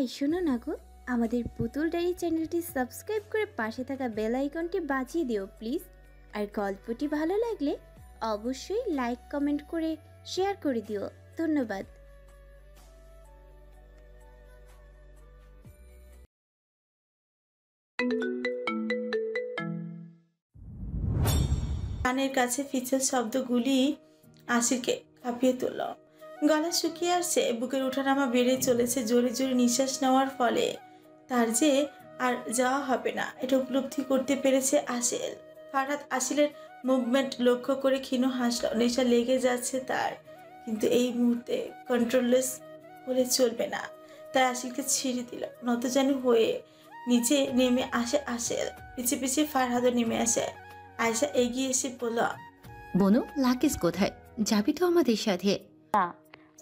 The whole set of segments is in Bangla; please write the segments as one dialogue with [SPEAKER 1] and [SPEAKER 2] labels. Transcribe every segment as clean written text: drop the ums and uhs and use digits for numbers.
[SPEAKER 1] এই শোনো না গো, আমাদের পুতুল ডায়েরি চ্যানেলটি সাবস্ক্রাইব করে পাশে থাকা বেল আইকনটি বাজিয়ে দিও প্লিজ। আর গল্পটি ভালো লাগলে অবশ্যই লাইক কমেন্ট করে শেয়ার করে দিও। ধন্যবাদ।
[SPEAKER 2] কানের কাছে ফিচেল শব্দগুলি আশিরকে কাঁপিয়ে তুলল। গলা শুকিয়ে আসছে, বুকের ওঠানামা বেড়ে চলেছে। জোরে জোরে নিঃশ্বাস নেওয়ার ফলে তার যে আর যাওয়া হবে না এটা উপলব্ধি করতে পেরেছে আসিল। ফারহাদ আসিলের মুভমেন্ট লক্ষ্য করে ক্ষীণ হাসল। নেশা লেগে যাচ্ছে তার, কিন্তু এই মুহূর্তে কন্ট্রোললেস হলে চলবে না। তাই আসিলকে ছেড়ে দিল। নতজানু হয়ে নিচে নেমে আসে আসিল, পিছিয়ে পিছিয়ে ফারহাদও নেমে আসে। আয়শা এগিয়ে এসে বলল,
[SPEAKER 3] বনু, লাকিস কোথায়? যাবি তো আমাদের সাথে?
[SPEAKER 4] না।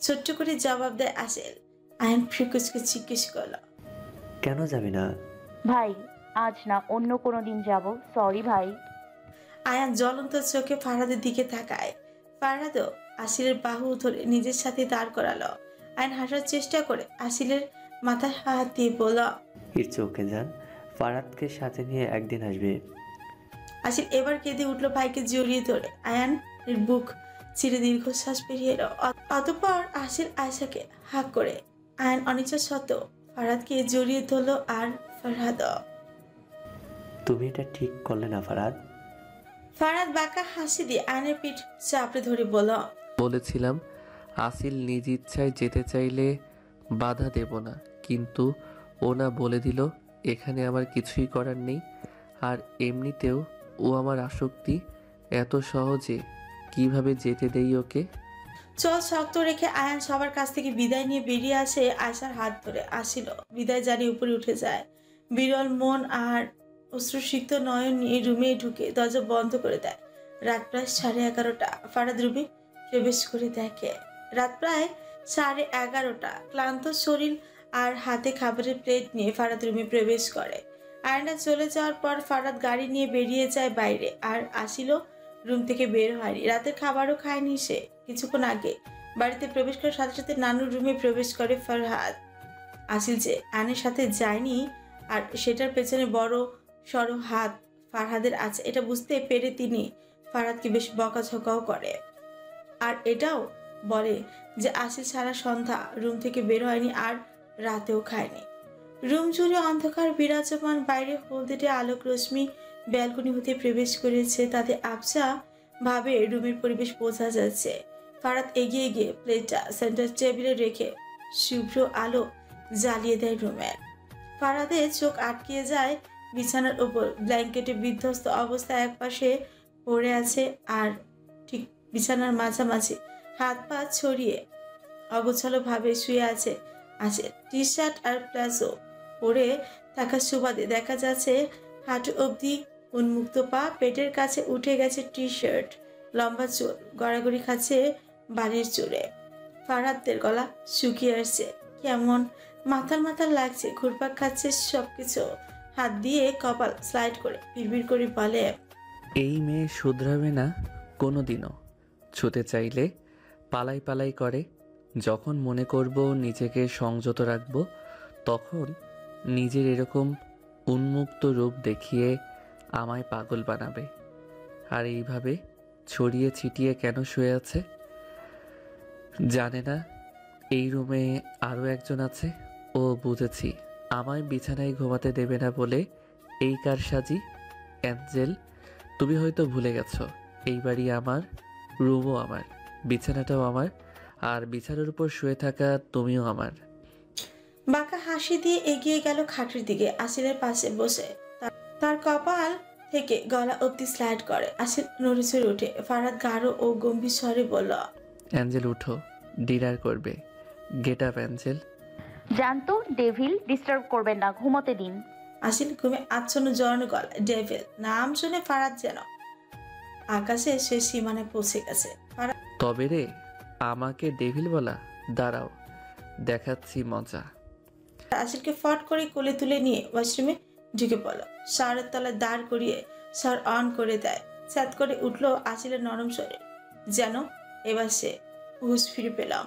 [SPEAKER 2] ছোট্ট করে জবাব দেয় আসিল। আয়ন ফ্রিকুচকে জিজ্ঞেস করল,
[SPEAKER 5] কেন যাবি না?
[SPEAKER 4] ভাই, আজ না, অন্য কোনো দিন যাব। সরি ভাই।
[SPEAKER 2] আয়ান জ্বলন্ত চোখে ফারহাদের দিকে তাকায়। ফারহাদও আসিলের বাহু ধরে নিজের সাথে দাঁড় করালো। আয়ন হাসার চেষ্টা করে আসিলের মাথায় হাত দিয়ে বলল,
[SPEAKER 5] ইটস ওকে যান, ফারাদকে সাথে নিয়ে একদিন আসবে।
[SPEAKER 2] আসিল এবার কেঁদে উঠলো ভাইকে জড়িয়ে ধরে। আয়ানের বুক ছিঁড়ে দীর্ঘশ্বাস বেরিয়ে এলো। অতঃপর আসিল আয়শাকে হাঁক করে আয়ান অনিচ্ছা সত্ত্বেও ফারহাদকে জড়িয়ে ধরলো। আর ফারহাদও।
[SPEAKER 5] তুমি এটা ঠিক করলে না ফারাদ।
[SPEAKER 2] ফারহাদ বাঁকা হাসি দিয়ে আয়নের পিঠ চাপড়ে ধরে বলল,
[SPEAKER 6] বলেছিলাম আসিল নিজ ইচ্ছায় যেতে চাইলে বাধা দেব না, কিন্তু ও না বলে দিল এখানে আমার কিছুই করার নেই। আর এমনিতেও ও আমার আসক্তি, এত সহজে কিভাবে যেতে দেই ওকে?
[SPEAKER 2] চল শক্ত রেখে আয়ান সবার কাছ থেকে বিদায় নিয়ে বেরিয়ে আসে। আয়শার হাত ধরে আসিল, বিদায় জানিয়ে উপরে উঠে যায়। বিরল মন আর অশ্রুসিক্ত নয়ন নিয়ে রুমে ঢুকে দরজা বন্ধ করে দেয়। রাত প্রায় 11:30। ফারহাদ রুমে প্রবেশ করে দেখে রাত প্রায় 11:30। ক্লান্ত শরীর আর হাতে খাবারের প্লেট নিয়ে ফারহাদ রুমে প্রবেশ করে। আয়না চলে যাওয়ার পর ফারহাদ গাড়ি নিয়ে বেরিয়ে যায় বাইরে। আর আসিল রুম থেকে বের হয়নি, রাতের খাবারও খায়নি সে। কিছুক্ষণ আগে বাড়িতে প্রবেশ করার সাথে সাথে নানুর রুমে প্রবেশ করে ফারহাদ। আসিল যে আয়নের সাথে যায়নি আর সেটার পেছনে বড় সড়ো হাত ফারহাদের আছে এটা বুঝতে পেরে তিনি ফারহাদকে বেশ বকাঝকাও করে। আর এটাও বলে যে আসিল সারা সন্ধ্যা রুম থেকে বের হয়নি আর রাতেও খায়নি। রুম জুড়ে অন্ধকার বিরাজমান। বাইরে হলদেটে আলোক রশ্মি ব্যালকনি হতে প্রবেশ করেছে, তাতে আবছা ভাবে রুমের পরিবেশ বোঝা যাচ্ছে। ফারহাদ এগিয়ে গিয়ে প্লেটটা সেন্টার টেবিলে রেখে শুভ্র আলো জ্বালিয়ে দেয় রুমে। ফারহাদের চোখ আটকিয়ে যায় বিছানার উপর ব্ল্যাঙ্কেটে বিধ্বস্ত অবস্থায় একপাশে পড়ে আছে। আর ঠিক বিছানার মাঝামাঝি হাত পা ছড়িয়ে অগোছালো ভাবে শুয়ে আছে। টি শার্ট আর প্লাজো পরে থাকা সুবাদে দেখা যাচ্ছে হাঁটু অবধি উন্মুক্ত পা, পেটের কাছে উঠে গেছে টি শার্ট, লম্বা চুল গড়াগড়ি খাচ্ছে বালির চুলে। ফারহাদের গলা শুকিয়ে আসছে, কেমন মাথার মাথার লাগছে, ঘুরপাক খাচ্ছে সবকিছু। হাত দিয়ে কপাল স্লাইড করে বিড়বিড় করে বলে,
[SPEAKER 6] এই মেয়ে শুধরাবে না কোনো দিনও। ছুতে চাইলে পালাই পালাই করে। যখন মনে করব নিজেকে সংযত রাখব, তখন নিজের এরকম উন্মুক্ত রূপ দেখিয়ে আমায় পাগল বানাবে। আর এইভাবে ছড়িয়ে ছিটিয়ে কেন শুয়ে আছে জানে না এই রুমে আরও একজন আছে। ও বুঝেছি, আমায় বিছানায় ঘুমাতে দেবে না বলে এই কারসাজি। অ্যাঞ্জেল, তুমি হয়তো ভুলে গেছো এই বাড়ি আমার, রুমও আমার, বিছানাটাও আমার, আর বিছানার উপর শুয়ে থাকা তুমিও আমার।
[SPEAKER 2] বাঁকা হাসি দিয়ে এগিয়ে গেল খাটের দিকে। আসিলের পাশে বসে তার কপাল থেকে গলা অবধি স্লাইড করে। আসিল নড়ে চড়ে ওঠে। ফারহাদ গাঢ় ও গম্ভীর স্বরে বলল,
[SPEAKER 6] অ্যাঞ্জেল উঠো, ডিনার করবে। Get up Angel.
[SPEAKER 4] জানতো ডেভিল, ডিস্টার্ব করবেন না, ঘুমোতে দিন।
[SPEAKER 2] আসিল ঘুমে আচ্ছন্ন জড়ানো গলা। ডেভিল নাম শুনে ফারহাদ যেন আকাশে সে সীমানায় পৌঁছে গেছে।
[SPEAKER 6] তবে রে, আমাকে ডেভিল বলা? দাঁড়াও, দেখাচ্ছি মজা।
[SPEAKER 2] আসিলকে ফট করে কোলে তুলে নিয়ে ওয়াশরুমে ঢুকে পড়ল। শাওয়ারের তলায় দাঁড় করিয়ে শাওয়ার অন করে দেয়। স্যাত করে উঠলো আসিলের নরম শরীর, যেন এবার সে হুঁশ ফিরে পেলাম।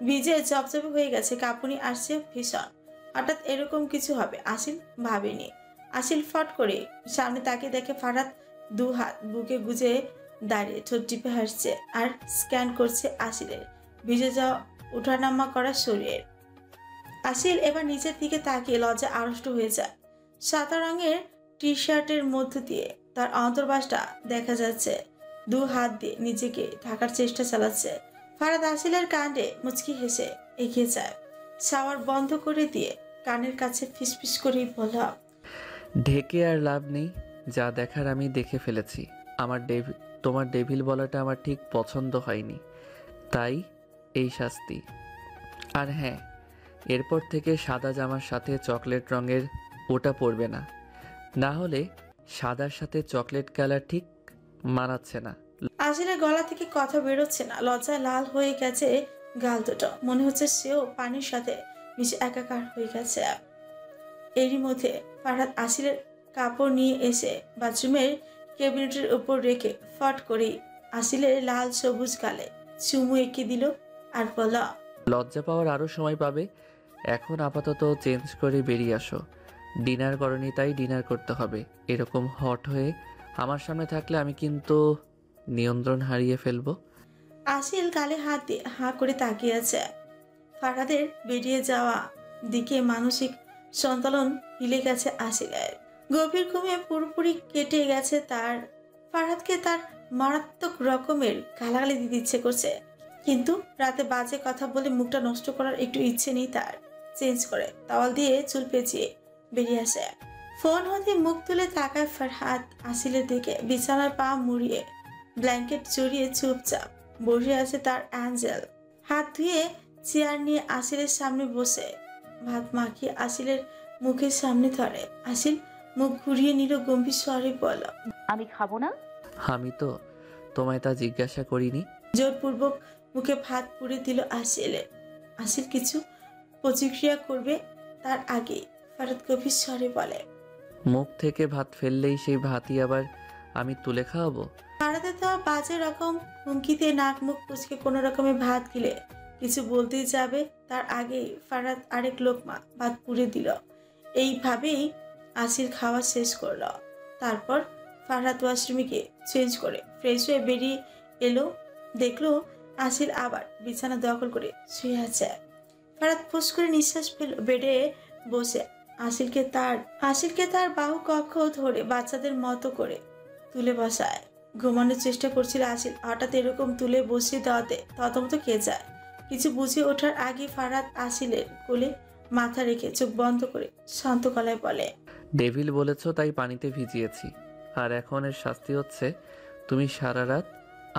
[SPEAKER 2] ভিজে চপচপে হয়ে গেছে, কাঁপুনি আসছে ভীষণ। হঠাৎ এরকম কিছু হবে আসিল ভাবেনি। আসিল ফট করে সামনে তাকিয়ে দেখে ফারাদ দু হাত বুকে গুজে দাঁড়িয়ে ঠোঁট টিপে হাসছে আর স্ক্যান করছে আসিলের ভিজে যাওয়া ওঠানামা করা শরীরের। আসিল এবার নিচের দিকে তাকিয়ে লজ্জা আড়ষ্ট হয়ে যায়। সাদা রঙের টি শার্টের মধ্য দিয়ে তার অন্তর্বাসটা দেখা যাচ্ছে। দু হাত দিয়ে নিজেকে ঢাকার চেষ্টা চালাচ্ছে। ফারাদ আসিলের কাণ্ডে মুচকি হেসে এগিয়ে যায়, শাওয়ার বন্ধ করে দিয়ে কানের কাছে ফিসফিস করেই বলল,
[SPEAKER 6] ঢেকে আর লাভ নেই, যা দেখার আমি দেখে ফেলেছি। তোমার ডেভিল বলাটা আমার ঠিক পছন্দ হয়নি, তাই এই শাস্তি। আর হ্যাঁ, এরপর থেকে সাদা জামার সাথে চকলেট রঙের ওটা পরবে না, না হলে সাদার সাথে চকলেট কালার ঠিক মানাচ্ছে না।
[SPEAKER 2] আসিলের গলা থেকে কথা বেরোচ্ছে না, লজ্জায় লাল হয়ে গেছে গাল দুটো। মনে হচ্ছে সেও পানির সাথে মিশে একাকার হয়ে গেছে। এরই মধ্যে ফারহাদ আসিলের কাপড় নিয়ে এসে বাথরুমের ক্যাবিনেটের উপর রেখে ফট করেই আসিলের লাল সবুজ গালে চুমু এঁকে দিল আর বলল,
[SPEAKER 6] লজ্জা পাওয়ার আরও সময় পাবে, এখন আপাতত চেঞ্জ করে বেরিয়ে আসো। ডিনার করনি তাই ডিনার করতে হবে। এরকম হট হয়ে আমার সামনে থাকলে আমি কিন্তু নিয়ন্ত্রণ হারিয়ে ফেলবো।
[SPEAKER 2] আসিল গালে হাত দিয়ে হাঁ করে তাকিয়ে আছে। ফারহাদের বেরিয়ে যাওয়া দিকে মানসিক সন্তুলন হিলে গেছে আসিলের। গভীর ঘুমে পুরোপুরি কেটে গেছে তার। ফারহাদকে তার মারাত্মক রকমের গালাগালি দিতে ইচ্ছে করছে, কিন্তু রাতে বাজে কথা বলে মুখটা নষ্ট করার একটু ইচ্ছে নেই তার। চেঞ্জ করে তাওয়াল দিয়ে চুল পেঁচিয়ে বেরিয়ে আসে। ফোন হতে মুখ তুলে তাকায় ফারহাদ আসিলের দিকে। বিছানায় পা মুড়িয়ে ব্ল্যাঙ্কেট জড়িয়ে চুপচাপ বসে আছে তার অ্যাঞ্জেল। হাত ধুয়ে চেয়ার নিয়ে আসিলের সামনে বসে ভাত মাখিয়ে আসিলের মুখের সামনে ধরে। আসিল মুখ ঘুরিয়ে নিল, গম্ভীর স্বরে বলল,
[SPEAKER 4] আমি খাবো না।
[SPEAKER 6] আমি তো তোমায় তা জিজ্ঞাসা করিনি।
[SPEAKER 2] জোরপূর্বক মুখে ভাত পুড়ে দিল আসিলের। আসিল কিছু প্রতিক্রিয়া করবে তার আগে ফারহাদ গভীর স্বরে বলে,
[SPEAKER 6] মুখ থেকে ভাত ফেললেই সেই ভাতই আবার আমি তুলে খাওয়াবো?
[SPEAKER 2] ফারহাদের দেওয়া বাজে রকম হুমকিতে নাক মুখ কুচকে কোনো রকমে ভাত গিলে কিছু বলতেই যাবে তার আগেই ফারহাদ আরেক লোকমা ভাত পুড়ে দিল। এইভাবেই আসিল খাওয়া শেষ করলো। তারপর ফারহাদ ওয়াশরুমে গিয়ে চেঞ্জ করে ফ্রেশ হয়ে বেরিয়ে এলো। দেখলো আসিল আবার বিছানা দখল করে শুয়ে আছে। ফারহাদ ফুস করে নিঃশ্বাস ফেল, বেডে বসে আসিলকে তার বাহু কক্ষ ধরে বাচ্চাদের মতো করে তুলে বসায়। ঘুমানোর চেষ্টা করছিল আসিল। হঠাৎ এরকম তুলে বসিয়ে দেওয়াতে থতমত খেয়ে যায়। কিছু বুঝে ওঠার আগে ফারহাদ আসিলের কোলে মাথা রেখে চোখ বন্ধ করে শান্ত গলায় বলে,
[SPEAKER 6] ডেভিল বলেছ তাই পানিতে ভিজিয়েছি, আর এখন এর শাস্তি হচ্ছে তুমি সারা রাত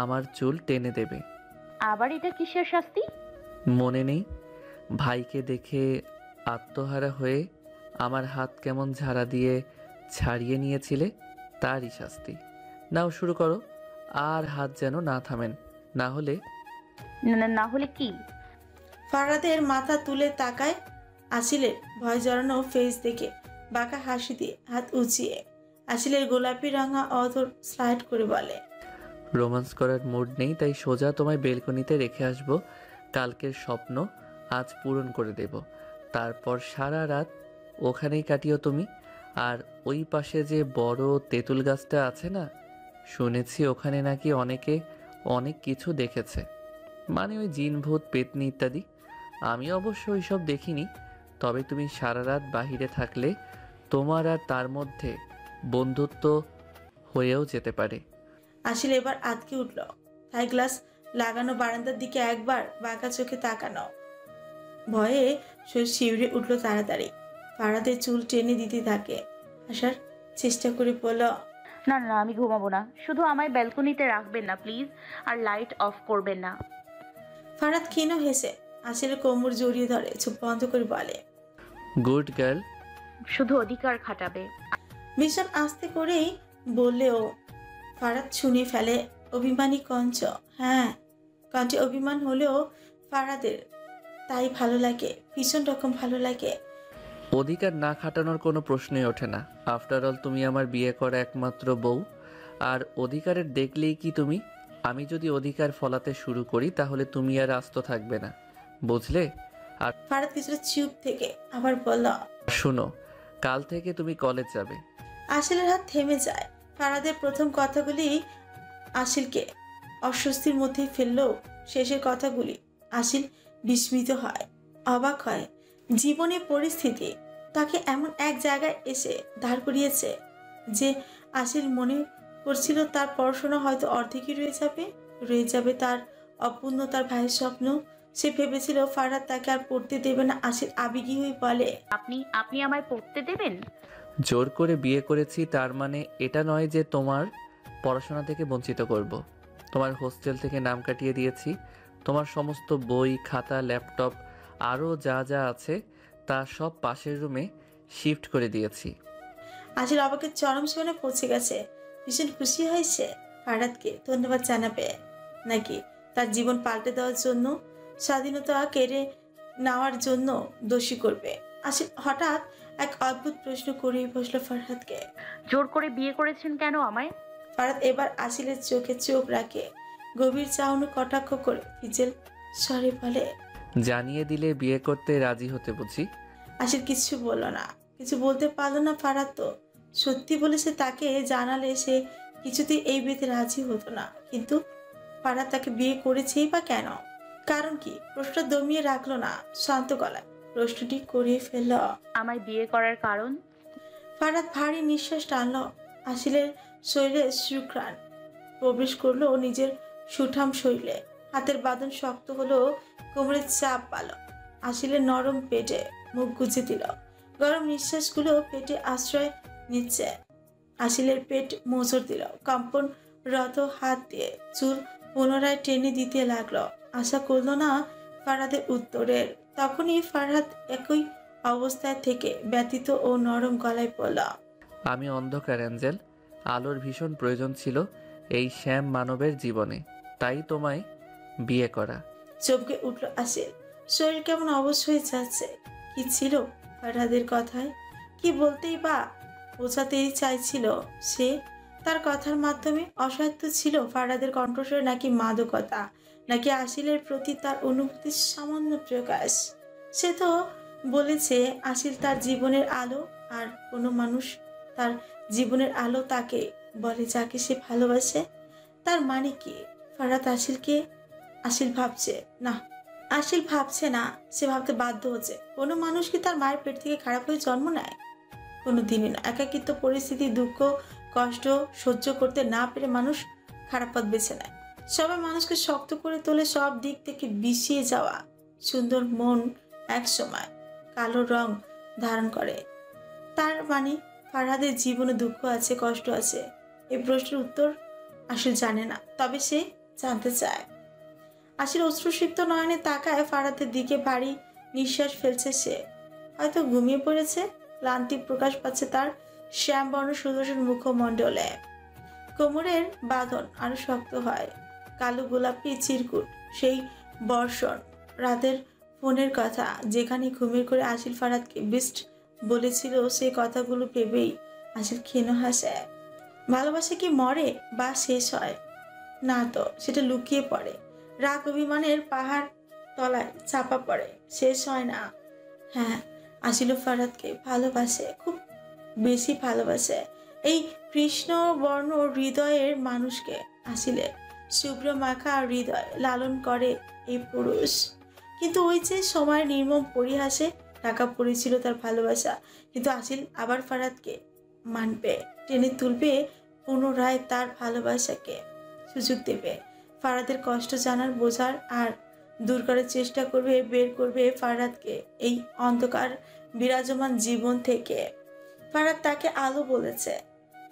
[SPEAKER 6] আমার চুল টেনে দেবে।
[SPEAKER 4] আবার এটা কিসের শাস্তি?
[SPEAKER 6] মনে নেই ভাইকে দেখে আত্মহারা হয়ে আমার হাত কেমন ঝাড়া দিয়ে ছাড়িয়ে নিয়েছিলে, তারই শাস্তি। নাও শুরু করো, আর হাত যেন না থামেন, না হলে।
[SPEAKER 4] না হলে কি?
[SPEAKER 2] ফারহাদের মাথা তুলে তাকায় আসিলের ভয় জড়ানো ফেস দেখে বাঁকা হাসি দিয়ে হাত উঁচিয়ে আসিলের গোলাপি রাঙা অধর স্লাইড করে বলে,
[SPEAKER 6] রোমান্স করার মুড নেই, তাই সোজা তোমায় বেলকনিতে রেখে আসবো। কালকের স্বপ্ন আজ পূরণ করে দেব, তারপর সারা রাত ওখানেই কাটিও তুমি। আর ওই পাশে যে বড় তেঁতুল গাছটা আছে না, শুনেছি ওখানে নাকি অনেকে অনেক কিছু দেখেছে, মানে ওই জিন ভূত পেতনি ইত্যাদি। আমি অবশ্য ওইসব দেখিনি, তবে তুমি সারা রাত বাহিরে থাকলে তোমার আর তার মধ্যে বন্ধুত্ব হয়েও যেতে পারে।
[SPEAKER 2] আসিল এবার আটকে উঠল। হাই গ্লাস লাগানো বারান্দার দিকে একবার বাঁকা চোখে তাকানো। ভয়ে শিউরে উঠল তাড়াতাড়ি। ফারহাদের চুল টেনে দিতে থাকে। আসার চেষ্টা করে বলল,
[SPEAKER 4] না না, আমি ঘুমাবো না। শুধু আমায় ব্যালকনিতে রাখবেন না প্লিজ, আর লাইট অফ করবেন না।
[SPEAKER 2] ফারহাদ ক্ষীণ হেসে আসিলের কোমর জড়িয়ে ধরে চোখ বন্ধ করে বলে,
[SPEAKER 6] গুড গার্ল।
[SPEAKER 4] শুধু অধিকার খাটাবে।
[SPEAKER 2] ভীষণ আস্তে করেই বললেও ফারহাদ শুনে ফেলে অভিমানী কঞ্চ। হ্যাঁ, কণ্ঠে অভিমান হলেও ফারহাদের তাই ভালো লাগে, ভীষণ রকম ভালো লাগে।
[SPEAKER 6] অধিকার না খাটানোর কোনো প্রশ্নই ওঠে না। আফটার অল তুমি আমার বিয়ে করা একমাত্র বউ, আর অধিকারের দেখলেই কি তুমি? আমি যদি অধিকার ফলাতে শুরু করি তাহলে তুমি আর আস্ত থাকবে না, বুঝলে?
[SPEAKER 2] ফারাদ কিছুটা চুপ থেকে আবার বলল,
[SPEAKER 6] শোনো, কাল থেকে তুমি কলেজ যাবে।
[SPEAKER 2] আসিলের হাত থেমে যায়। ফারাদের প্রথম কথাগুলি আসিলকে অস্বস্তির মধ্যেই ফেললেও শেষের কথাগুলি আসিল বিস্মিত হয়, অবাক হয়। জীবনে পরিস্থিতি তাকে এমন এক জায়গায় এসে দাঁড় করিয়েছে যে আসিল মনে করছিল তার পড়াশোনা হয়তো অর্ধেকই রয়ে যাবে তার অপূর্ণতার ভাইয়ের স্বপ্ন। সে ভেবেছিল ফারাদ তাকে আর পড়তে দেবে না। আসিল আবেগী হয়ে বলে,
[SPEAKER 4] আপনি আপনি আমায় পড়তে দেবেন?
[SPEAKER 6] জোর করে বিয়ে করেছি তার মানে এটা নয় যে তোমার পড়াশোনা থেকে বঞ্চিত করব। তোমার হোস্টেল থেকে নাম কাটিয়ে দিয়েছি। তোমার সমস্ত বই, খাতা, ল্যাপটপ আরও যা যা আছে তা সব পাশের রুমে শিফট করে দিয়েছি।
[SPEAKER 2] আসিল অবাকের চরম সীমানে পৌঁছে গেছে। ভীষণ খুশি হয়েছে ফারাদকে ধন্যবাদ জানাবে, নাকি তার জীবন পাল্টে দেওয়ার জন্য, স্বাধীনতা কেড়ে নেওয়ার জন্য দোষী করবে? আসিল হঠাৎ এক অদ্ভুত প্রশ্ন করেই বসলো ফারহাদকে।
[SPEAKER 4] জোর করে বিয়ে করেছেন কেন আমায়?
[SPEAKER 2] ফারাদ এবার আসিলের চোখে চোখ রাখে, গভীর চাউনি কটাক্ষ করে ফিজেল স্বরে বলে,
[SPEAKER 6] জানিয়ে দিলে বিয়ে করতে রাজি হতে বুঝি?
[SPEAKER 2] আসিল কিছু বলল না, কিছু বলতে পারলো না। ফারাদ তো সত্যি বলেছে, তাকে জানালে সে কিছুতেই এই বিয়েতে রাজি হতো না। কিন্তু ফারাদ তাকে বিয়ে করেছেই বা কেন? কারণ কি? প্রশ্নটা দমিয়ে রাখলো না, শান্ত গলায় প্রশ্নটি করে ফেলল।
[SPEAKER 4] আমায় বিয়ে করার কারণ?
[SPEAKER 2] ফারাদ ভারী নিঃশ্বাস টানল। আসিলের শরীরে সুঘ্রাণ প্রবেশ করলো নিজের সুঠাম শরীরে। হাতের বাঁধন শক্ত হলো, কোমরের চাপ পালো। আসিলের নরম পেটে মুখ গুজে দিল। গরম নিঃশ্বাসগুলো পেটে আশ্রয় নিচ্ছে। আসিলের পেট মোচড় দিল। কম্পনরত হাত দিয়ে চুল পুনরায় টেনে দিতে লাগলো। আশা করলো না ফারাদের উত্তরের। তখনই ফারহাদ একই অবস্থায় থেকে ব্যথিত ও নরম গলায় বলল,
[SPEAKER 6] আমি অন্ধকার অ্যাঞ্জেল, আলোর ভীষণ প্রয়োজন ছিল এই শ্যাম মানবের জীবনে, তাই তোমায় বিয়ে করা।
[SPEAKER 2] চমকে উঠল আসিল। শরীর কেমন অবশ হয়ে যাচ্ছে। কি ছিল ফারহাদের কথায়? কি বলতেই বা বোঝাতেই চাইছিল সে? তার কথার মাধ্যমে অসহায়ত্ব ছিল ফারহাদের কণ্ঠস্বরে, নাকি মাদকতা, নাকি আসিলের প্রতি তার অনুভূতির সামান্য প্রকাশ? সে তো বলেছে আসিল তার জীবনের আলো, আর কোনো মানুষ তার জীবনের আলো তাকে বলে যাকে সে ভালোবাসে। তার মানে কি ফারহাদ আসিলকে? আসিল ভাবছে না, আসিল ভাবছে না, সে ভাবতে বাধ্য হচ্ছে। কোনো মানুষ কি তার মায়ের পেট থেকে খারাপ হয়ে জন্ম নেয়? কোনো দিনই না। একাকিত্ব, পরিস্থিতি, দুঃখ, কষ্ট সহ্য করতে না পেরে মানুষ খারাপ পথ বেছে নেয়। সবাই মানুষকে শক্ত করে তোলে, সব দিক থেকে বিষিয়ে যাওয়া সুন্দর মন এক সময় কালো রং ধারণ করে। তার মানে ফারহাদের জীবনে দুঃখ আছে, কষ্ট আছে? এই প্রশ্নের উত্তর আসিল জানে না, তবে সে জানতে চায়। আসিল অশ্রুসিক্ত নয়নে তাকায় ফারহাদের দিকে। ভারী নিঃশ্বাস ফেলছে সে। হয়তো ঘুমিয়ে পড়েছে। ক্লান্তি প্রকাশ পাচ্ছে তার শ্যামবর্ণ সুদর্শন মুখমণ্ডলে। কোমরের বাঁধন আরো শক্ত হয়। কালো গোলাপি চিরকুট সেই বর্ষণ রাতের ফোনের কথা, যেখানে ঘুমের করে আসিল ফারহাদকে বিস্ট বলেছিল, সেই কথাগুলো ভেবেই আসিল ক্ষীণ হাসে। ভালোবাসা কি মরে বা শেষ হয়? না তো, সেটা লুকিয়ে পড়ে, রাগ অভিমানের পাহাড় তলায় চাপা পড়ে, শেষ হয় না। হ্যাঁ, আসিল ফারহাদকে ভালোবাসে, খুব বেশি ভালোবাসে। এই কৃষ্ণ বর্ণ হৃদয়ের মানুষকে আসিলে শুভ্র মাখা হৃদয় লালন করে এই পুরুষ। কিন্তু ওই যে সময়ের নির্মম পরিহাসে ঢাকা পড়েছিল তার ভালোবাসা। কিন্তু আসিল আবার ফারহাদকে মানবে, টেনে তুলবে, পুনরায় তার ভালোবাসাকে সুযোগ দেবে। ফারহাদের কষ্ট জানার, বোঝার আর দূর করার চেষ্টা করবে, বের করবে ফারহাদকে এই অন্ধকার বিরাজমান জীবন থেকে। ফারহাদ তাকে আলো বলেছে,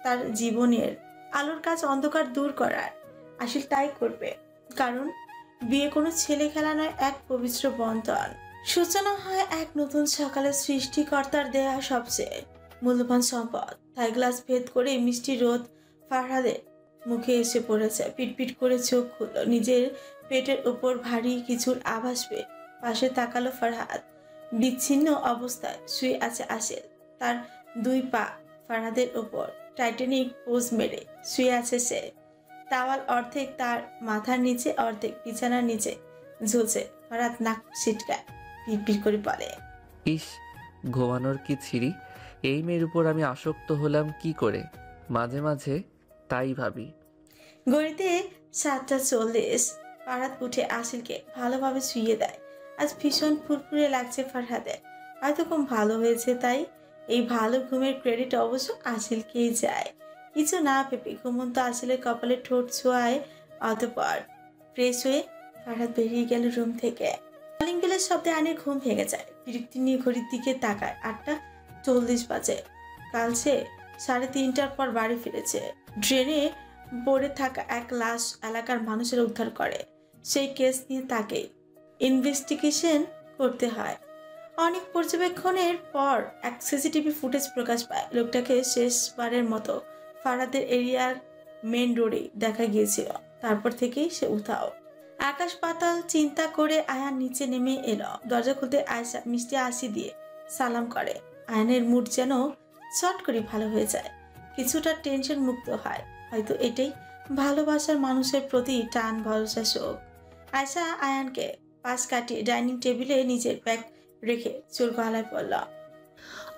[SPEAKER 2] তার জীবনের আলোর কাজ অন্ধকার দূর করার। আসিল তাই করবে, কারণ বিয়ে কোনো ছেলে খেলা নয়, এক পবিত্র বন্ধন। সূচনা হয় এক নতুন সকালের, সৃষ্টিকর্তার দেয়া সবচেয়ে মূল্যবান সম্পদ। তাই গ্লাস ভেদ করে মিষ্টি রোদ ফারহাদের মুখে এসে পড়েছে। পিটপিট করে চোখ খুলল, নিজের পেটের উপর ভারী কিছুর আভাস পেয়ে পাশে তাকালো ফারহাদ। বিচ্ছিন্ন অবস্থায় শুয়ে আছে আসিল, তার দুই পা ফারহাদের উপর টাইটানিক পোজ মেরে শুয়ে আছে সে। তাওয়াল অর্ধেক তার মাথার নিচে, অর্ধেক বিছানার নিচে ঝুলছে। ফারহাদ নাক ছিটকায়, পিট করে বলে।
[SPEAKER 6] ইস, ঘুমানোর কি ছিরি! এই মেয়ের উপর আমি আসক্ত হলাম কি করে? মাঝে মাঝে তাই ভাবি।
[SPEAKER 2] ঘড়িতে 7:40। ফারহাদ উঠে আসিলকে ভালোভাবে শুইয়ে দেয়। আজ ভীষণ ফুরফুরে লাগছে ফারহাদের। হয়তো খুব ভালো হয়েছে, তাই এই ভালো ঘুমের ক্রেডিট অবশ্য আসিলকেই যায়। কিছু না ভেবে ঘুমন্ত আসিলের কপালে ঠোঁট ছোঁয়ায়। অতঃপর ফ্রেশ হয়ে ফারহাদ বেরিয়ে গেল রুম থেকে। কলিং বেলের শব্দে আয়নের ঘুম ভেঙে যায়। বিরক্তি নিয়ে ঘড়ির দিকে তাকায়। 8:40 বাজে। কাল সে 3:30টার পর বাড়ি ফিরেছে। ড্রেনে পড়ে থাকা এক লাশ এলাকার মানুষের উদ্ধার করে। সেই কেস নিয়ে তাকে ইনভেস্টিগেশন করতে হয়। অনেক পর্যবেক্ষণের পর এক সিসিটিভি ফুটেজ প্রকাশ পায়। লোকটাকে শেষবারের মতো ফারহাদের এরিয়ার মেন রোডে দেখা গিয়েছিল। তারপর থেকেই সে উধাও। আকাশ পাতাল চিন্তা করে আয়ান নিচে নেমে এলো। দরজা খুলতে আয়েশা মিষ্টি হাসি দিয়ে সালাম করে। আয়ানের মুড যেন চট করে ভালো হয়ে যায়। কিছুটা টেনশন মুক্ত হয়। হয়তো এটাই ভালোবাসার মানুষের প্রতি টান, ভরসা, শোক। আয়েশা আয়ানকে পাশ কাটিয়ে ডাইনিং টেবিলে নিজের ব্যাগ রেখে চুল গলায় পড়ল।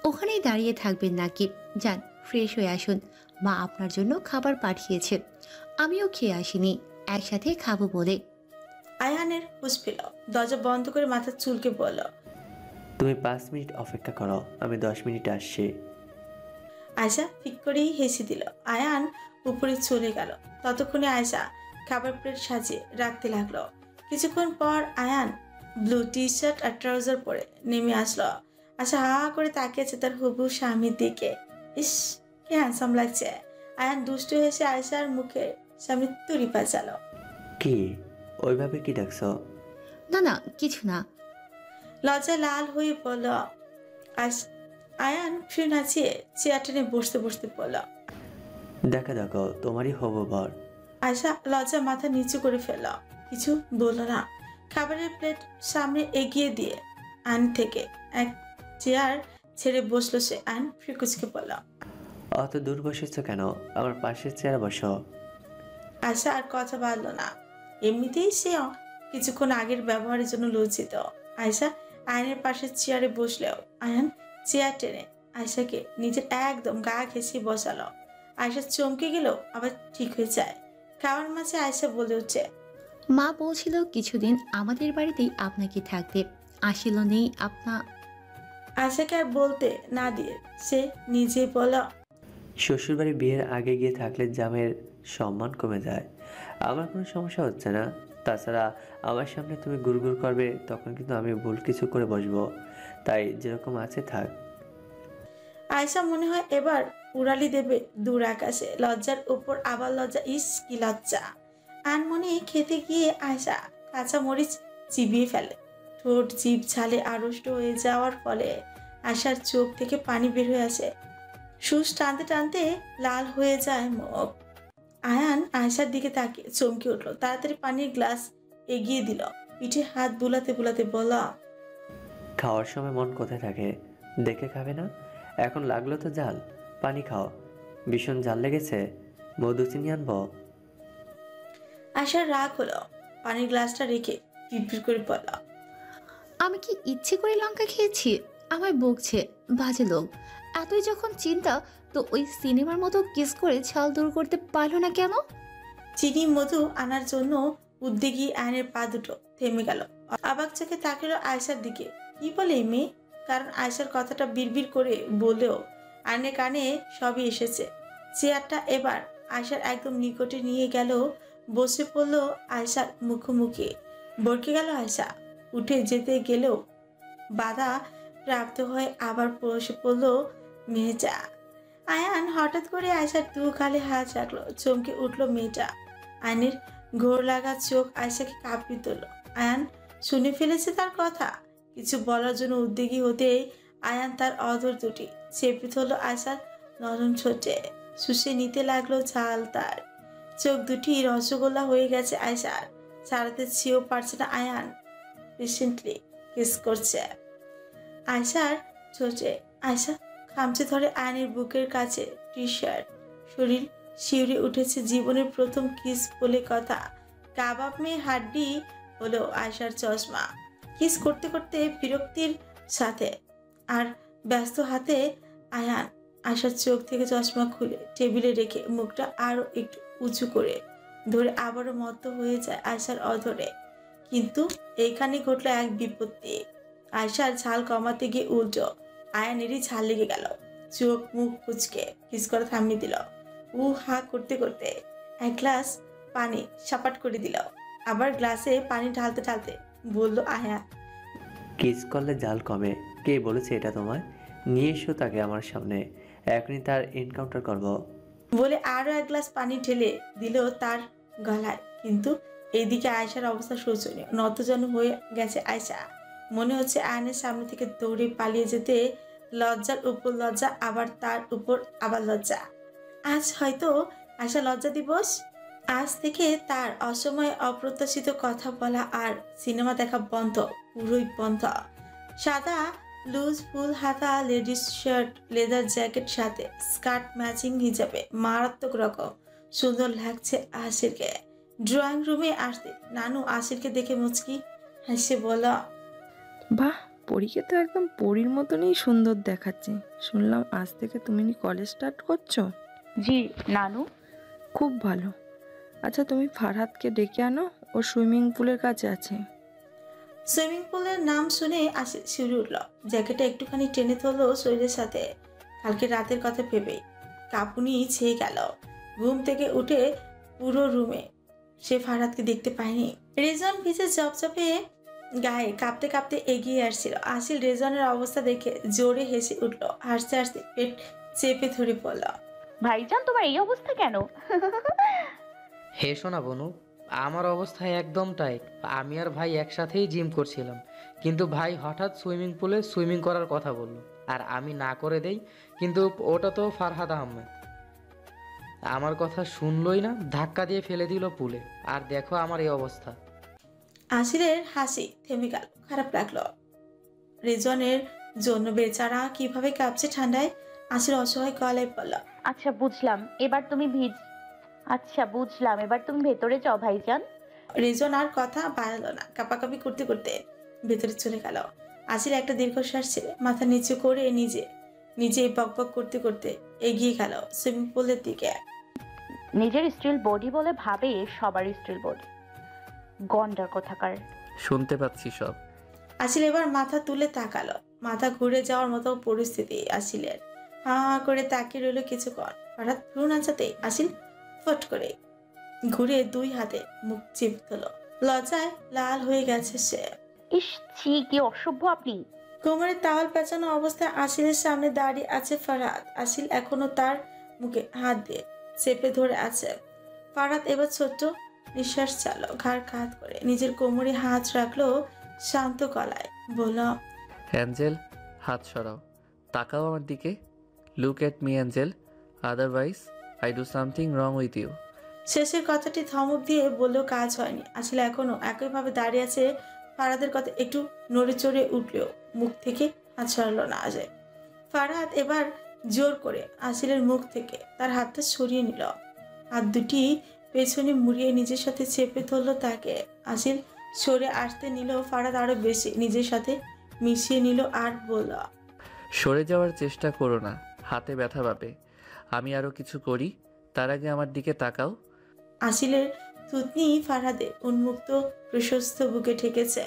[SPEAKER 3] ওখানেই দাঁড়িয়ে থাকবেন নাকি? যান, ফ্রেশ হয়ে আসুন। মা আপনার জন্য খাবার পাঠিয়েছে, আমিও খেয়ে আসিনি, একসাথে খাবো বলে।
[SPEAKER 2] আয়ানের হুঁশ পেল। দরজা বন্ধ করে মাথার চুলকে বলল,
[SPEAKER 5] তুমি 5 মিনিট অপেক্ষা করো, আমি 10 মিনিটে আসছি।
[SPEAKER 2] আয়শা ঠিক করেই হেসে দিল। আয়ান উপরে চলে গেল। ততক্ষণে আয়শা খাবার প্লেট সাজিয়ে রাখতে লাগলো। কিছুক্ষণ পর আয়ান ব্লু টি শার্ট আর ট্রাউজার পরে নেমে আসলো। আয়শা হা হা করে তাকিয়েছে তার হবু স্বামীর দিকে। ইস, কি হ্যান্ডসাম লাগছে। আয়ান দুষ্টু হেসে আয়শার মুখে স্বামীর তুড়ি পাচালো।
[SPEAKER 5] কি ওইভাবে কি ডাকছো?
[SPEAKER 3] না না, কিছু না।
[SPEAKER 2] লজ্জায় লাল হয়ে বলল। আয়ান ফির নাচিয়ে চেয়ার টেনে বসতে বসতে বলল,
[SPEAKER 5] দেখো দেখো, তোমারই হবু বর।
[SPEAKER 2] আয়শা লজ্জা মাথা নিচু করে ফেলল। কিছু বলল না। খাবারের প্লেট সামনে এগিয়ে দিয়ে আয়ন থেকে এক চেয়ার ছেড়ে বসলো সে। আয়ন ফ্রিকুচকে বলল,
[SPEAKER 5] অত দূর বসেছ কেন? আমার পাশের চেয়ারে বসো।
[SPEAKER 2] আয়শা আর কথা বাড়ল না। এমনিতেই সে কিছুক্ষণ আগের ব্যবহারের জন্য লজ্জিত। আয়শা আয়নের পাশের চেয়ারে বসলেও আয়ন চেয়ার টেনে আয়শাকে নিজের একদম গা ঘেঁষিয়ে বসালো। আয়শা চমকে গেল, আবার ঠিক হয়ে যায়। খাওয়ার মাঝে আয়শা বলে উঠছে,
[SPEAKER 3] মা বলছিল কিছুদিন আমাদের বাড়িতেই আপনাকে থাকতে, আসিল নেই আপনা।
[SPEAKER 2] আয়শাকে আর বলতে না দিয়ে সে নিজেই বলল,
[SPEAKER 5] শ্বশুরবাড়ি বিয়ের আগে গিয়ে থাকলে জামের সম্মান কমে যায়। আমার কোনো সমস্যা হচ্ছে না। তাছাড়া আমার সামনে তুমি গুড়গুড় করবে, তখন কিন্তু আমি ভুল কিছু করে বসবো। তাই যেরকম আছে থাক।
[SPEAKER 2] আয়শা মনে হয় এবার উড়ালি দেবে দূর আকাশে। লজ্জার উপর আবার লজ্জা। ইস, কি লজ্জা। আনমনে খেতে গিয়ে আয়শা কাঁচা মরিচ চিবিয়ে ফেলে। ঠোঁট জিভ ঝালে আড়ষ্ট হয়ে যাওয়ার ফলে আয়শার চোখ থেকে পানি বের হয়ে আসে। সুস টানতে টানতে লাল হয়ে যায় মুখ। আয়ান আয়শার দিকে তাকিয়ে চমকে উঠল। তাড়াতাড়ি পানির গ্লাস এগিয়ে দিল। পিঠে হাত বুলাতে বুলাতে বলল,
[SPEAKER 5] খাওয়ার সময় মন কোথায় থাকে দেখে খাবে না? এখন লাগলো তো জাল, পানি খাও। ভীষণ জাল লেগেছে, মধু চিনি আনবো?
[SPEAKER 2] আয়শার রাগ হলো। পানির গ্লাসটা রেখে পিটপিট করে বলল,
[SPEAKER 3] আমি কি ইচ্ছে করে লঙ্কা খেয়েছি? আমায় বকছে, বাজে লোক। এতই যখন চিন্তা, তো ওই সিনেমার মতো কিস করে ছাল দূর করতে পারলো না কেন?
[SPEAKER 2] চিনি মধু আনার জন্য উদ্যোগী আয়নের পা দুটো থেমে গেল। অবাক চোখে তাকালো আয়শার দিকে। কি বলে এই মেয়ে? কারণ আয়শার কথাটা বিড়বিড় করে বলেও আয়নের কানে সবই এসেছে। চেয়ারটা এবার আয়শার একদম নিকটে নিয়ে গেল। বসে পড়ল আয়শার মুখোমুখি। বরকে গেল আয়শা। উঠে যেতে গেলেও বাধা প্রাপ্ত হয়ে আবার বসে পড়ল মেয়েটা। আয়ান হঠাৎ করে আয়শার দু গালে হাত রাখলো। চমকে উঠলো মেয়েটা। আয়নের ঘোর লাগা চোখ আয়শাকে কাঁপিয়ে তুলল। আয়ান শুনে ফেলেছে তার কথা। কিছু বলার জন্য উদ্যোগী হতেই আয়ান তার অধর দুটি চেপে ধরল আয়শার নরম ঠোঁটে। শুষে নিতে লাগলো ঝাল তার। চোখ দুটি রসগোল্লা হয়ে গেছে আয়শার। ছাড়াতে চেয়েও পারছে না আয়ান। রিসেন্টলি কিস করছে আয়শার ঠোঁটে। আয়শা খামচে ধরে আয়নের বুকের কাছে টি শার্ট। শরীর শিউরে উঠেছে। জীবনের প্রথম কিস বলে কথা। কাবাব মেয়ে হাড্ডি হলো আয়শার চশমা। কিস করতে করতে বিরক্তির সাথে আর ব্যস্ত হাতে আয়ান আয়শার চোখ থেকে চশমা খুলে টেবিলে রেখে মুখটা আরো একটু উঁচু করে ধরে আবারও মত্ত হয়ে যায় আয়শার অধরে। কিন্তু এইখানে ঘটলো এক বিপত্তি। আয়শার ঝাল কমাতে গিয়ে উল্টো আয়ানেরই ঝাল লেগে গেল। চোখ মুখ কুচকে কিস করা থামিয়ে দিল। হা করতে করতে এক গ্লাস পানি সাপাট করে দিল। আবার গ্লাসে পানি ঢালতে ঢালতে বলল আয়ান,
[SPEAKER 5] কিস করলে জাল কমে? কে বলেছে এটা তোমায়? নিয়ে এসো তাকে আমার সামনে, এখনই তার এনকাউন্টার করব।
[SPEAKER 2] বলে আরো এক গ্লাস পানি ঢেলে দিল তার গলায়। কিন্তু এইদিকে আয়শার অবস্থা শোচনীয়। নতজন হয়ে গেছে আয়শা। মনে হচ্ছে আয়নের সামনে থেকে দৌড়ে পালিয়ে যেতে। লজ্জার উপর লজ্জা, আবার তার উপর আবার লজ্জা। আজ হয়তো আয়শা লজ্জা দিবস। আজ থেকে তার অসময়ে অপ্রত্যাশিত কথা বলা আর সিনেমা দেখা বন্ধ, পুরোই বন্ধ। সাদা লুজ ফুল হাতা লেডিস শার্ট, লেদার জ্যাকেট সাথে স্কার্ট ম্যাচিং হিসাবে মারাত্মক রকম সুন্দর লাগছে আসিরকে। ড্রয়িং রুমে আসতে নানু আসিরকে দেখে মুচকি হেসে বলল,
[SPEAKER 7] বাহ, পরীকে তো একদম পরীর মতনই সুন্দর দেখাচ্ছে। শুনলাম আজ থেকে তুমি কলেজ স্টার্ট করছো।
[SPEAKER 4] জি নানু।
[SPEAKER 7] খুব ভালো। আচ্ছা, তুমি ফারহাদকে ডেকে আনো, ও সুইমিং পুলের কাছে আছে।
[SPEAKER 2] সুইমিং পুলের নাম শুনে আসির শিউরে উঠল। জ্যাকেটটা একটুখানি টেনে ধরলো শরীরের সাথে। কালকে রাতের কথা ভেবে কাঁপুনি ছেয়ে গেল। ঘুম থেকে উঠে পুরো রুমে সে ফারহাদকে দেখতে পায়নি। রেজন ভিজে চপচপে গায়ে কাঁপতে কাঁপতে এগিয়ে আসছিল। আসিল রেজনের অবস্থা দেখে জোরে হেসে উঠল। হাসতে হাসতে পেট চেপে ধরে পড়ল।
[SPEAKER 4] ভাইজান তোমার এই অবস্থা কেন?
[SPEAKER 8] হেসো না বনু, আমার অবস্থা একদম টাইট। আমি আর ভাই একসাথেই জিম করছিলাম, কিন্তু ভাই হঠাৎ সুইমিং পুলে সুইমিং করার কথা বলল, আর আমি না করে দেই। কিন্তু ওটা তো ফারহাদ আহমেদ, আমার কথা শুনলই না, ধাক্কা দিয়ে ফেলে দিল পুলে। আর দেখো আমার এই অবস্থা।
[SPEAKER 2] আসিলের হাসি থেমে গেল। খারাপ লাগলো রেজনের জন্য। বেচারা কিভাবে কাঁপছে ঠান্ডায়। আসিল অসহায় গলায় বলল,
[SPEAKER 4] আচ্ছা বুঝলাম, এবার তুমি ভেতরে যাও ভাইজান।
[SPEAKER 2] রেজন আর কথা বাড়ালো না। কাঁপাকাঁপি করতে করতে ভেতরে চলে গেল। আসিল একটা দীর্ঘশ্বাস ছেড়ে মাথা নিচু করে নিজে বকবক করতে করতে এগিয়ে গেল সুইমিং পুলের দিকে।
[SPEAKER 4] নিজের স্টিল বডি বলে ভাবে সবার স্টিল বডি। গন্ডার কোথাকার।
[SPEAKER 6] শুনতে পাচ্ছি সব।
[SPEAKER 2] আসিল এবার মাথা তুলে তাকালো। মাথা ঘুরে যাওয়ার মতো পরিস্থিতি আসিলের। হা হা করে তাকিয়ে রইল কিছুক্ষণ। হঠাৎ ভ্রু নাচাতে আসিল ফট করে ঘুরে দুই হাতে মুখ চিপ দিল। লজ্জায় লাল হয়ে গেছে সে।
[SPEAKER 4] ইস ছি, কি অসভ্য আপনি।
[SPEAKER 2] কোমরে তাওয়াল পেঁচানো অবস্থায় আসিলের সামনে দাঁড়িয়ে আছে ফারহাদ। আসিল এখনো তার মুখে হাত দিয়ে চেপে ধরে আছে। ফারহাদ এবার ছোট্ট নিঃশ্বাস চালো, ঘাড় কাত করে নিজের কোমরে হাত রাখলো শান্ত গলায়। বলল,
[SPEAKER 6] অ্যাঞ্জেল, হাত সরাও, তাকাও আমার দিকে। Look at me angel, otherwise I do something wrong with you.
[SPEAKER 2] শেষের কথাটি ধমক দিয়ে বললেও কাজ হয়নি। আসলে এখনো একইভাবে দাঁড়িয়ে আছে। ফারহাদের কথা একটু নড়ে চড়ে উঠলেও মুখ থেকে হাত সরালো না আজে। ফারহাদ এবার জোর করে আসিলের মুখ থেকে তার হাতটা সরিয়ে নিল। হাত দুটি পেছনে মুড়িয়ে নিজের সাথে চেপে ধরলো তাকে। আসিল সরে আসতে নিল। ফারহাদ আরো বেশি নিজের সাথে মিশিয়ে নিল আর বলল,
[SPEAKER 6] সরে যাওয়ার চেষ্টা করো না, হাতে ব্যথা পাবে। আমি আরও কিছু করি, তার আগে আমার দিকে তাকাও।
[SPEAKER 2] আসিলের থুতনি ফারহাদের উন্মুক্ত প্রশস্ত বুকে ঠেকেছে।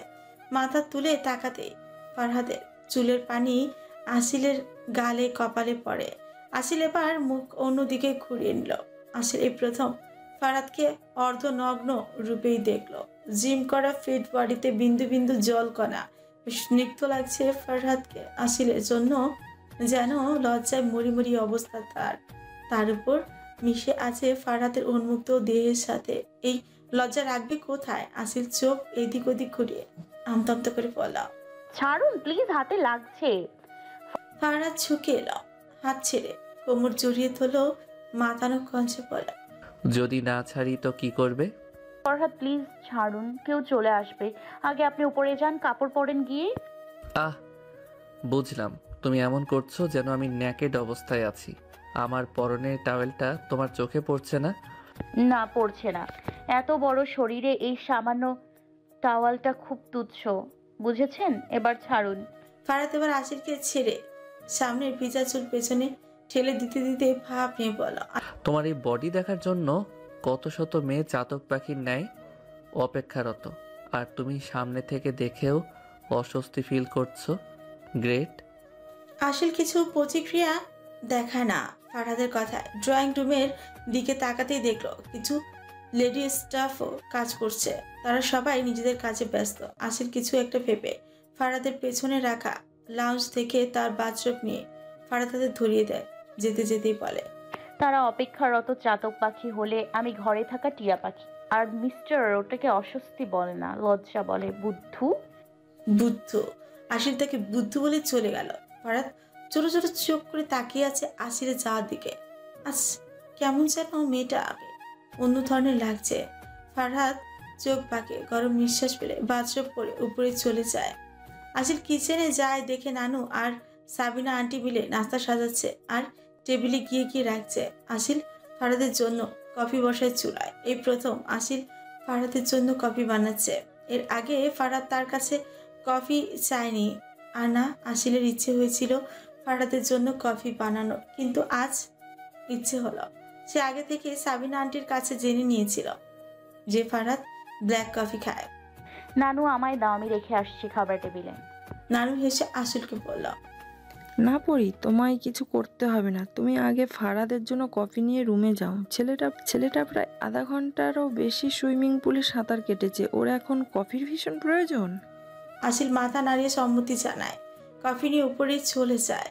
[SPEAKER 2] মাথা তুলে তাকাতে ফারহাদের চুলের পানি আসিলের গালে কপালে পড়ে। আসিল এবার মুখ অন্যদিকে ঘুরিয়ে নিল। আসিল এই প্রথম ফারহাদকে অর্ধনগ্ন রূপেই দেখলো। জিম করা ফিট বডিতে বিন্দু বিন্দু জল কণা। স্নিগ্ধ লাগছে ফারহাদকে। আসিলের জন্য যেন লজ্জায় মরি অবস্থা তার উপর মিশে আছে ফারহাদের উন্মুক্ত দেহের সাথে। এই লজ্জা রাখবে কোথায়? আসিল চোখ এদিক ওদিক ঘুরিয়ে আমতমত করে বলা,
[SPEAKER 4] ছাড়ুন প্লিজ, হাতে লাগছে।
[SPEAKER 2] ফারহাদ ঝুঁকে এলো, হাত ছেড়ে কোমর জড়িয়ে ধরলো, মাথানো কঞ্চে বলা,
[SPEAKER 6] যদি না ছাড়ি তো কি করবে?
[SPEAKER 4] ফরহাদ প্লিজ ছাড়ুন, কেউ চলে আসবে। আগে আপনি উপরে যান, কাপড় পরেন গিয়ে।
[SPEAKER 6] আহ, বুঝলাম। তুমি এমন করছো যেন আমি ন্যাকেড অবস্থায় আছি। আমার পরনের টাওয়েলটা তোমার চোখে পড়ছে না?
[SPEAKER 4] না, পড়ছে না। এত বড় শরীরে এই সামান্য টাওয়ালটা খুব তুচ্ছ। বুঝেছেন? এবার ছাড়ুন।
[SPEAKER 2] ফারাদ এবার আসিলকে ছেড়ে সামনের ভিজা চুল পেছনে ঠেলে দিতে দিতে ভাব নিয়ে বলল,
[SPEAKER 6] তোমার এই বডি দেখার জন্য কত শত মেয়ে চাতক পাখির ন্যায় অপেক্ষারত, আর তুমি সামনে থেকে দেখেও অস্বস্তি ফিল করছো। গ্রেট।
[SPEAKER 2] আসিল কিছু প্রতিক্রিয়া দেখায় না ফারহাদের কথায়। ড্রয়িং রুমের দিকে তাকাতেই দেখলো কিছু লেডি স্টাফও কাজ করছে। তারা সবাই নিজেদের কাজে ব্যস্ত। আসিল কিছু একটা ভেবে ফারহাদের পেছনে রাখা লাউঞ্জ থেকে তার বাথরব নিয়ে ফারহাদ হাতে ধরিয়ে দেয়। যেতে যেতেই বলে,
[SPEAKER 4] তারা অপেক্ষারত চাতক পাখি হলে আমি ঘরে থাকা টিয়া পাখি। আর মিস্টার ওটাকে অস্বস্তি বলে না, লজ্জা বলে। বুদ্ধু।
[SPEAKER 2] বুদ্ধ। আসিল তাকে বুদ্ধ বলে চলে গেল। ফারহাদ ছোট ছোট চোখ করে তাকিয়ে আছে আসিলের যাওয়ার দিকে। আজ কেমন যেন মেয়েটা আগে অন্য ধরনের লাগছে। ফারহাদ চোখ পাকে গরম নিঃশ্বাস ফেলে বাথরব করে উপরে চলে যায়। আসিল কিচেনে যায়, দেখে নানু আর সাবিনা আন্টি মিলে নাস্তা সাজাচ্ছে আর টেবিলে গিয়ে গিয়ে রাখছে। আসিল ফারহাদের জন্য কফি বসায় চুলায়। এই প্রথম আসিল ফারহাদের জন্য কফি বানাচ্ছে। এর আগে ফারহাদ তার কাছে কফি চায়নি। আর না, আসিলের ইচ্ছে হয়েছিল ফারহাদের জন্য কফি বানানোর, কিন্তু আজ ইচ্ছে হলো। সে আগে থেকে সাবিনা আন্টির কাছে জেনে নিয়েছিল যে ফারহাদ ব্ল্যাক কফি খায়।
[SPEAKER 4] নানু আমায় দাও, আমি রেখে আসছি খাবার টেবিলে।
[SPEAKER 2] নানু হেসে আসিলকে বলল,
[SPEAKER 7] না পড়ি, তোমায় কিছু করতে হবে না। তুমি আগে ফারাদের জন্য কফি নিয়ে রুমে যাও। ছেলেটা প্রায় আধা ঘন্টারও বেশি সুইমিং পুলে সাঁতার কেটেছে, ওর এখন কফির ভীষণ প্রয়োজন।
[SPEAKER 2] আসিল মাথা নাড়িয়ে সম্মতি জানায়। কফি নিয়ে উপরে চলে যায়।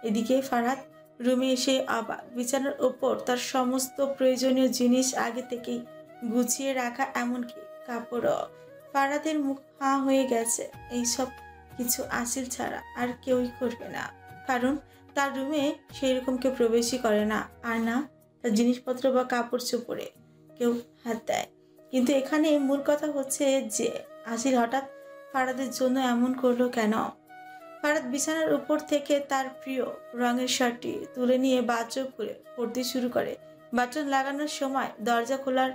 [SPEAKER 2] এদিকে ফারহাদ রুমে এসে অবাক। বিছানার ওপর তার সমস্ত প্রয়োজনীয় জিনিস আগে থেকেই গুছিয়ে রাখা, এমনকি কাপড়ও। ফারহাদের মুখ হাঁ হয়ে গেছে। এইসব কিছু আসিল ছাড়া আর কেউই করবে না, কারণ তার রুমে সেই রকম কেউ প্রবেশই করে না, আর না তার জিনিসপত্র বা কাপড় চোপড়ে কেউ হাত দেয়। কিন্তু এখানে মূল কথা হচ্ছে যে আসিল হঠাৎ ফারহাদের জন্য এমন করলো কেন। ফারহাদ বিছানার উপর থেকে তার প্রিয় রঙের শার্টটি তুলে নিয়ে বাথরুম করে পড়তে শুরু করে। বাটন লাগানোর সময় দরজা খোলার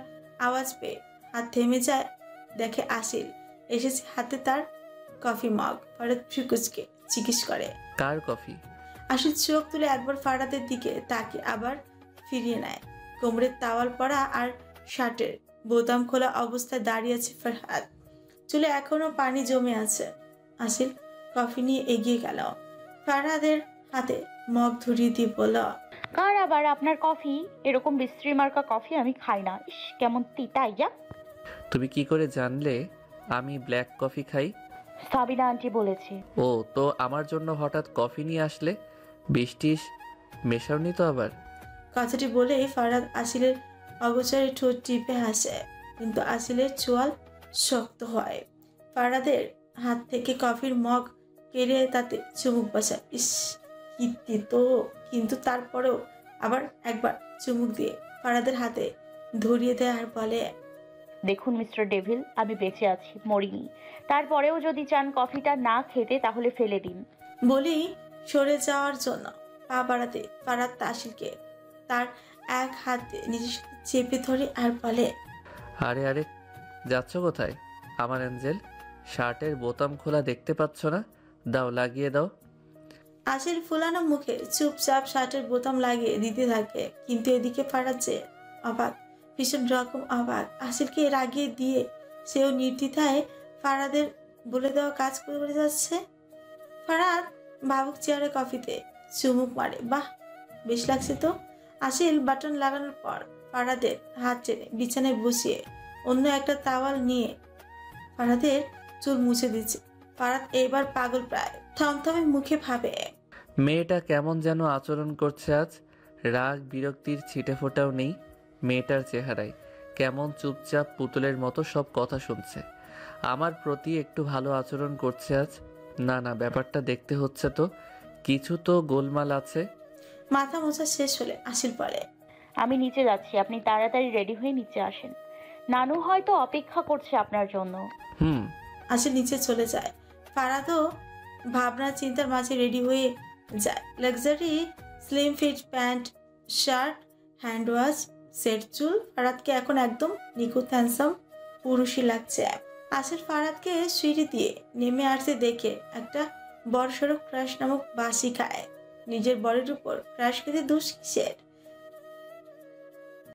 [SPEAKER 2] আওয়াজ পেয়ে হাত থেমে যায়। দেখে আসিল এসেছে, হাতে তার কফি মগ। ফারহাদ ফ্রিকুচকে জিজ্ঞেস করে,
[SPEAKER 6] কার কফি?
[SPEAKER 2] আসিল চোখ তুলে একবার ফারহাদের দিকে তাকিয়ে আবার ফিরিয়ে নেয়। কোমরের তাওয়াল পরা আর শার্টের বোতাম খোলা অবস্থায় দাঁড়িয়ে আছে ফারহাদ। চুলে এখনো পানি জমে আছে। আসিল কফি নিয়ে এগিয়ে গেল। ফারহাদের হাতে মগ ধরিয়ে দিয়ে বলল,
[SPEAKER 4] কার আবার আপনার কফি? এরকম বিশ্রী মার্কা কফি আমি খাই না। ইস, কেমন তিতা ইয়া।
[SPEAKER 6] তুমি কি করে জানলে আমি ব্ল্যাক কফি খাই?
[SPEAKER 4] সাবিনা আন্টি বলেছে।
[SPEAKER 6] ও, তো আমার জন্য হঠাৎ কফি নিয়ে আসলে? বৃষ্টিস মেশাওনি তো আবার?
[SPEAKER 2] কথাটি বলেই ফারহাদ আসিলের অগোচরে ঠোঁট টিপে হাসে, কিন্তু আসিলের চোয়াল শক্ত হয়। ফারহাদের হাত থেকে কফির মগ কেড়ে তাতে চুমুক বসায়। ইস, কি তেতো! কিন্তু তারপরেও আবার একবার চুমুক দিয়ে ফারহাদের হাতে ধরিয়ে দেয় আর বলে,
[SPEAKER 4] দেখুন মিস্টার ডেভিল, আমি বেঁচে আছি, মরিনি। তারপরেও যদি চান কফিটা না খেতে তাহলে ফেলে দিন।
[SPEAKER 2] বলেই সরে যাওয়ার জন্য পা বাড়াতে ফারহাদ আসিলকে তার এক হাতে নিজের সাথে চেপে ধরে আর বলে,
[SPEAKER 6] আরে আরে, যাচ্ছ কোথায় আমার অ্যাঞ্জেল? শার্টের বোতাম খোলা দেখতে পাচ্ছ না? দাও, লাগিয়ে দাও।
[SPEAKER 2] আসিল ফুলানো মুখে চুপচাপ শার্টের বোতাম লাগিয়ে দিতে থাকে। কিন্তু এদিকে ফারহাদ যে অবাক, ভীষণ রকম অবাক। আসিলকে রাগিয়ে দিয়ে সেও নির্দ্বিধায় ফারহাদের বলে দেওয়া কাজ করে যাচ্ছে। ফারহাদ ভাবুক চেয়ারে কফিতে চুমুক মারে। বাহ, বেশ লাগছে তো। আসিল বাটন লাগানোর পর ফারহাদের হাত টেনে বিছানায় বসিয়ে অন্য একটা তাওয়াল নিয়ে ফারহাদের চুল মুছে দিচ্ছে। ফারহাদ এবার পাগল প্রায়, থমথমে মুখে ভাবে,
[SPEAKER 6] মেয়েটা কেমন যেন আচরণ করছে আজ। রাগ বিরক্তির ছিটে ফোটাও নেই মেয়েটার চেহারায়। কেমন চুপচাপ পুতুলের মতো সব কথা শুনছে। আমার প্রতি একটু ভালো আচরণ করছে আজ। না না, ব্যাপারটা দেখতে হচ্ছে তো, কিছু তো গোলমাল আছে।
[SPEAKER 2] মাথা মোছা শেষ হলে আসিল বলে,
[SPEAKER 4] আমি নিচে যাচ্ছি, আপনি তাড়াতাড়ি রেডি হয়ে নিচে আসেন। নানু হয়তো অপেক্ষা করছে আপনার জন্য।
[SPEAKER 6] হুম।
[SPEAKER 2] আসিল নিচে চলে যায়। ফারহাদও ভাবনা চিন্তার মাঝে রেডি হয়ে যায়। Luxury slim fit pant, shirt, hand wash, set চুল। ফারহাদকে এখন একদম নিখুঁত হ্যান্ডসাম পুরুষই লাগছে। আসিফ ফারহাদকে সিঁড়ি দিয়ে নেমে আসতে দেখে একটা বড়সড় ক্রাশ নামক বাসি খায়। নিজের বডির উপর ক্রাশ খেতে দোষ কিসের?